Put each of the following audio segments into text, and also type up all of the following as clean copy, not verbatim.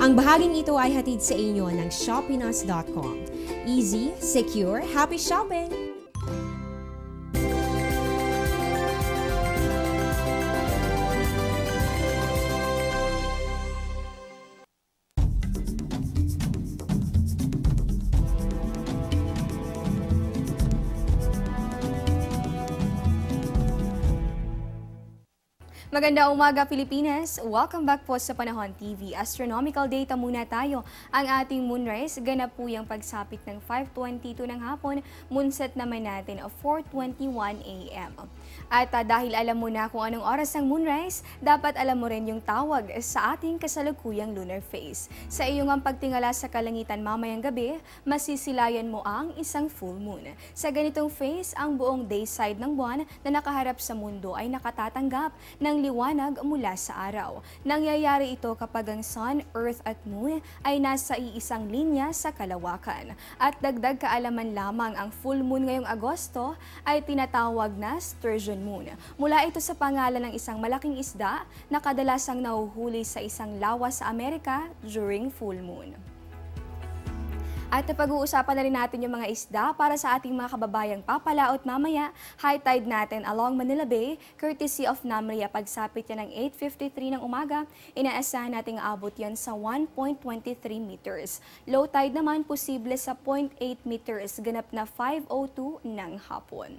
Ang bahaging ito ay hatid sa inyo ng Shopinas.com. Easy, secure, happy shopping! Magandang umaga, Pilipinas! Welcome back po sa Panahon TV. Astronomical data muna tayo. Ang ating moonrise, ganap po yung pagsapit ng 5:22 ng hapon, moonset naman natin of 4:21 a.m. At dahil alam mo na kung anong oras ng moonrise, dapat alam mo rin yung tawag sa ating kasalukuyang lunar phase. Sa iyong ang pagtingala sa kalangitan mamayang gabi, masisilayan mo ang isang full moon. Sa ganitong phase, ang buong day side ng buwan na nakaharap sa mundo ay nakatatanggap ng liwanag mula sa araw. Nangyayari ito kapag ang Sun, Earth at Moon ay nasa iisang linya sa kalawakan. At dagdag kaalaman lamang, ang full moon ngayong Agosto ay tinatawag na Sturgeon Moon. Mula ito sa pangalan ng isang malaking isda na kadalasang nahuhuli sa isang lawa sa Amerika during full moon. At pag-uusapan na rin natin yung mga isda para sa ating mga kababayang papalaot mamaya. High tide natin along Manila Bay, courtesy of Namria. Pagsapit yan ng 8:53 ng umaga, inaasahan nating aabot yan sa 1.23 meters. Low tide naman posible sa 0.8 meters, ganap na 5:02 ng hapon.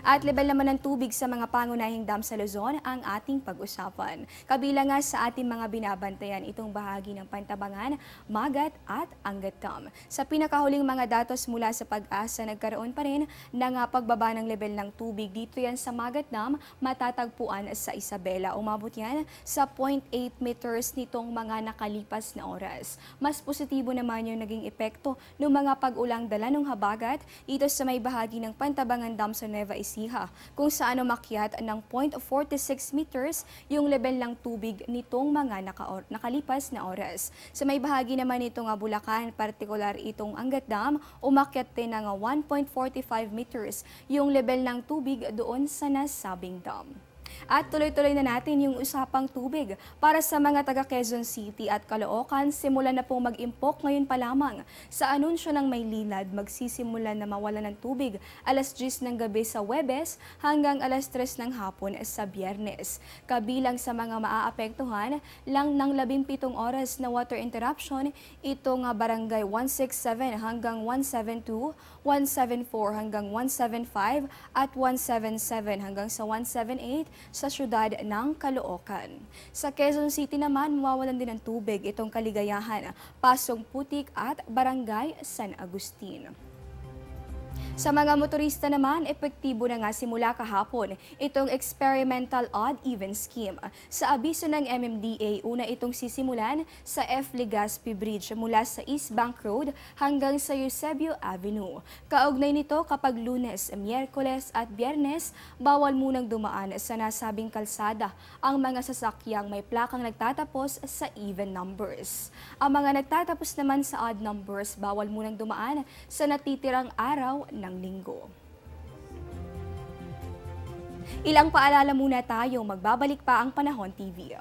At level naman ng tubig sa mga pangunahing dam sa Luzon ang ating pag-usapan. Kabilang nga sa ating mga binabantayan itong bahagi ng Pantabangan, Magat at Angat Dam. Sa pinakahuling mga datos mula sa Pag-asa, nagkaroon pa rin ng pagbaba ng level ng tubig. Dito yan sa Magat Dam, matatagpuan sa Isabela. Umabot yan sa 0.8 meters nitong mga nakalipas na oras. Mas positibo naman yung naging epekto ng mga pag-ulang dala ng habagat dito sa may bahagi ng Pantabangan Dam sa Nueva Ecija, kung saan umakyat ng 0.46 meters yung level ng tubig nitong mga nakalipas na oras. Sa may bahagi naman nitong Bulacan, partikular itong Angat Dam, umakyat din ng 1.45 meters yung level ng tubig doon sa nasabing dam. At tuloy-tuloy na natin yung usapang tubig. Para sa mga taga Quezon City at Caloocan, simulan na pong mag-impok ngayon pa lamang. Sa anunsyo ng Maynilad, magsisimula na mawala ng tubig alas 10 ng gabi sa Huwebes hanggang alas 3 ng hapon sa Biyernes. Kabilang sa mga maaapektuhan lang ng 17 oras na water interruption, itong Barangay 167 hanggang 172, 174 hanggang 175 at 177 hanggang sa 178 sa syudad ng Caloocan. Sa Quezon City naman, mawawalan din ng tubig itong Kaligayahan, Pasong Putik at Barangay San Agustin. Sa mga motorista naman, epektibo na nga simula kahapon itong experimental odd-even scheme. Sa abiso ng MMDA, una itong sisimulan sa F. Legazpi Bridge mula sa East Bank Road hanggang sa Eusebio Avenue. Kaugnay nito kapag Lunes, Miyerkules at Biyernes, bawal munang dumaan sa nasabing kalsada ang mga sasakyang may plakang nagtatapos sa even numbers. Ang mga nagtatapos naman sa odd numbers, bawal munang dumaan sa natitirang araw ng linggo. Ilang paalala muna tayo, magbabalik pa ang Panahon TV.